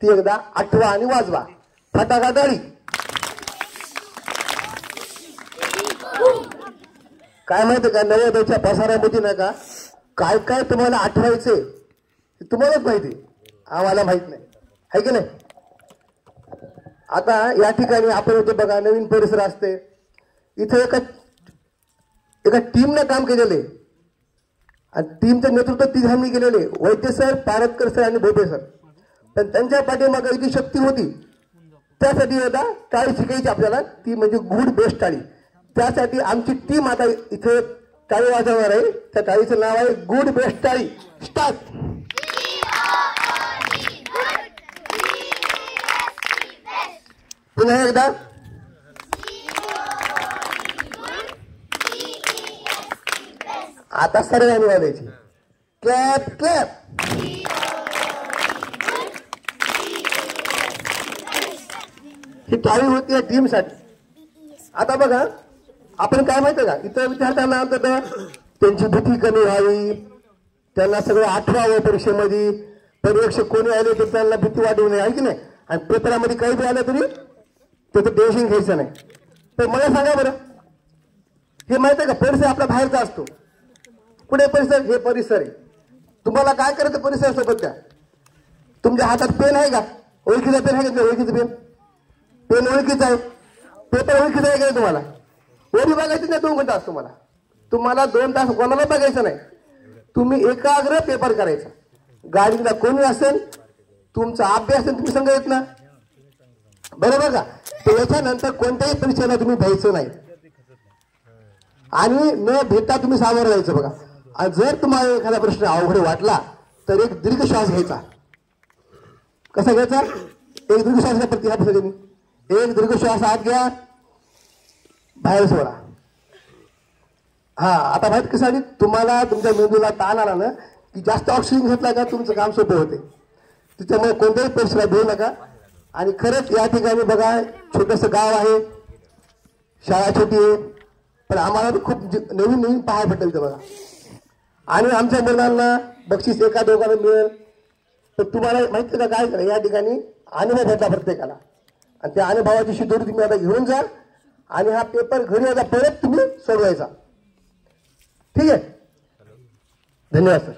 ती एकदा आठवा आणि वाजवा. फटाका टाळी. काय माहिती का नवोदयच्या पसारामध्ये ना का काय काय तुम्हाला आठवायचे तुम्हालाच माहिती, आम्हाला माहित नाही, आहे की नाही. आता या ठिकाणी आपण होते बघा, नवीन परिसर असते इथे एका टीमने काम केलेले आणि टीमचं नेतृत्व तिघांनी केलेले, वैद्य सर, पारतकर सर आणि भोपे सर. पण त्यांच्या पाठीमागे इतकी शक्ती होती, त्यासाठी एकदा टाळी शिकायची आपल्याला, ती म्हणजे गुड बेस्ट टाळी. त्यासाठी आमची टीम आता इथे टाळी वाजवणार आहे. त्या टाळीचं नाव आहे गुड बेस्ट टाळी. स्टार्ट. पुन्हा एकदा. आता सर्वांनी वाजायची. Clap clap. ही टाळी होती या टीमसाठी. आता बघा आपण काय माहिती का, इतर विद्यार्थ्यांना त्यांची भीती कमी व्हावी, त्यांना सगळं आठवावं परीक्षेमध्ये, परीक्षक कोणी आले तर त्यांना भीती वाटू नये, आहे की नाही. आणि पेपरामध्ये काही बी आलं तरी त्याचं टेन्शन घ्यायचं नाही. तर मला सांगा बरं, हे माहिती आहे का परिसर आपला बाहेरचा असतो. पुढे परिसर, हे परिसर आहे. तुम्हाला काय करायचं परिसर सोबत का, तुमच्या हातात पेन आहे का, ओळखीचा पेन आहे का, ओळखीचं पेन, पेन ओळखीचा आहे, पेपर ओळखीचा आहे का तुम्हाला, वरी बघायचं नाही 2 तास तुम्हाला 2 तास कोणाला बघायचं नाही, तुम्ही एकाग्र पेपर करायचा. गाडीला कोणी असेल, तुमचा अभ्यास तुम्ही सांगा येत ना, बरोबर का. त्याच्यानंतर कोणत्याही परीक्षेला तुम्ही भ्यायचं नाही आणि न भेटता तुम्ही सामोरं जायचं बघा. आणि जर तुम्हाला एखादा प्रश्न अवघड वाटला तर एक दीर्घ श्वास घ्यायचा. कसा घ्यायचा, एक दीर्घ श्वास घ्या. प्रति ह्या पद्धतीने एक दीर्घ श्वास आत घ्या, बाहेर सोडा. हा आता माहित कसं, तुम्हाला तुमच्या मेंदूला ताण आला ना की जास्त ऑक्सिजन घेतला का तुमचं काम सोपं होते. त्याच्यामुळे कोणत्याही परीक्षेला भेटू नका. आणि खरंच या ठिकाणी बघा छोटंसं गाव आहे, शाळा छोटी आहे, पण आम्हाला खूप नवीन नवीन पाहायला भेटेल ते बघा. आणि आमच्या मुलांना बक्षीस एका दोघांना मिळेल. तर तुम्हाला माहिती का काय करा, या ठिकाणी अनुभव भेटला प्रत्येकाला, आणि त्या अनुभवाची शिदोरी तुम्ही आता घेऊन जा आणि हा पेपर घरी आता परत तुम्ही सोडवायचा. ठीक आहे, धन्यवाद सर.